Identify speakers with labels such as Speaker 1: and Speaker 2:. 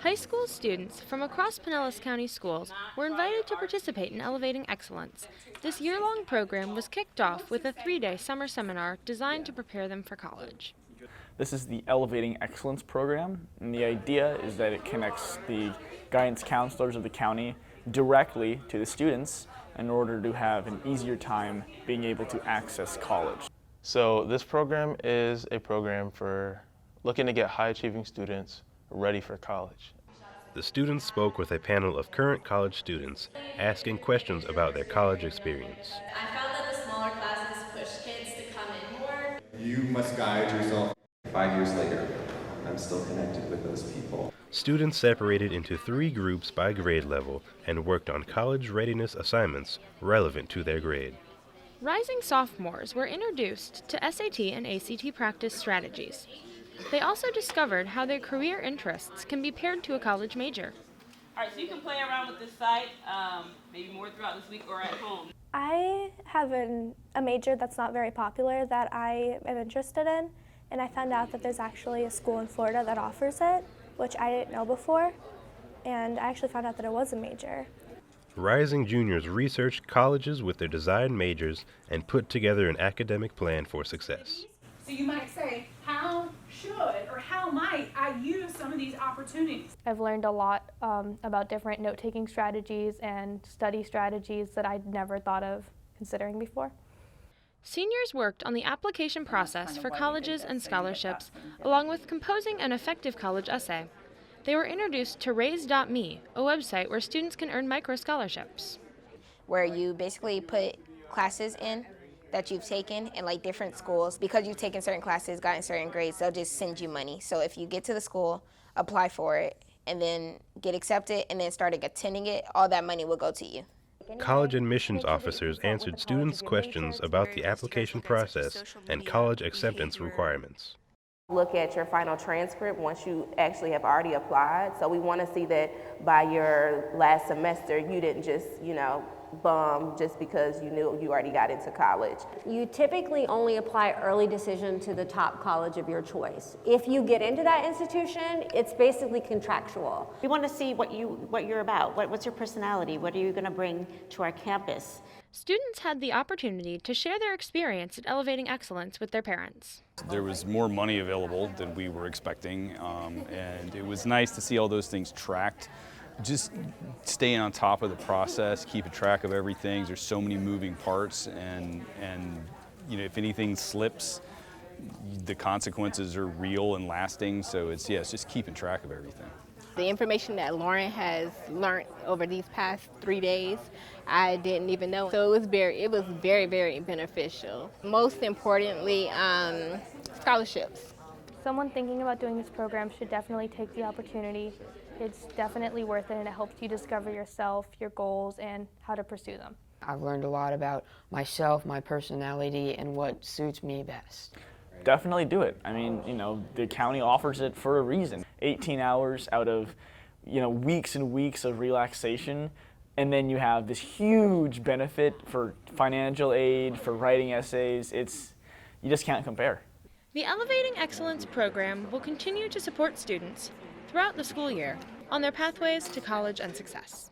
Speaker 1: High school students from across Pinellas County schools were invited to participate in Elevating Excellence. This year-long program was kicked off with a 3-day summer seminar designed to prepare them for college.
Speaker 2: This is the Elevating Excellence program, and the idea is that it connects the guidance counselors of the county directly to the students in order to have an easier time being able to access college.
Speaker 3: So this program is a program for looking to get high-achieving students ready for college.
Speaker 4: The students spoke with a panel of current college students, asking questions about their college experience.
Speaker 5: I found that the smaller classes push kids to come in more.
Speaker 6: You must guide yourself. 5 years later, I'm still connected with those people.
Speaker 4: Students separated into 3 groups by grade level and worked on college readiness assignments relevant to their grade.
Speaker 1: Rising sophomores were introduced to SAT and ACT practice strategies. They also discovered how their career interests can be paired to a college major.
Speaker 7: All right, so you can play around with this site, maybe more throughout this week or at home.
Speaker 8: I have a major that's not very popular that I am interested in, and I found out that there's actually a school in Florida that offers it, which I didn't know before, and I actually found out that it was a major.
Speaker 4: Rising juniors researched colleges with their desired majors and put together an academic plan for success.
Speaker 9: So you might say, how should or how might I use some of these opportunities?
Speaker 8: I've learned a lot about different note-taking strategies and study strategies that I'd never thought of considering before.
Speaker 1: Seniors worked on the application process for colleges and scholarships, along with composing an effective college essay. They were introduced to Raise.me, a website where students can earn micro-scholarships.
Speaker 10: Where you basically put classes in that you've taken in like different schools. Because you've taken certain classes, gotten certain grades, they'll just send you money. So if you get to the school, apply for it, and then get accepted, and then start attending it, all that money will go to you.
Speaker 4: College admissions officers answered students' questions about the application process and college acceptance requirements.
Speaker 11: Look at your final transcript once you actually have already applied. So we want to see that by your last semester, you didn't just, bum just because you knew you already got into college.
Speaker 12: You typically only apply early decision to the top college of your choice. If you get into that institution, it's basically contractual.
Speaker 13: We want to see what you're about. What's your personality? What are you going to bring to our campus?
Speaker 1: Students had the opportunity to share their experience at Elevating Excellence with their parents.
Speaker 14: There was more money available than we were expecting, and it was nice to see all those things tracked. Just staying on top of the process, keeping track of everything. There's so many moving parts, and if anything slips, the consequences are real and lasting. So it's just keeping track of everything.
Speaker 15: The information that Lauren has learned over these past 3 days, I didn't even know. So it was very, very beneficial. Most importantly, scholarships.
Speaker 8: Someone thinking about doing this program should definitely take the opportunity. It's definitely worth it, and it helps you discover yourself, your goals, and how to pursue them.
Speaker 16: I've learned a lot about myself, my personality, and what suits me best.
Speaker 2: Definitely do it. I mean, the county offers it for a reason. 18 hours out of, weeks and weeks of relaxation, and then you have this huge benefit for financial aid, for writing essays. You just can't compare.
Speaker 1: The Elevating Excellence program will continue to support students throughout the school year on their pathways to college and success.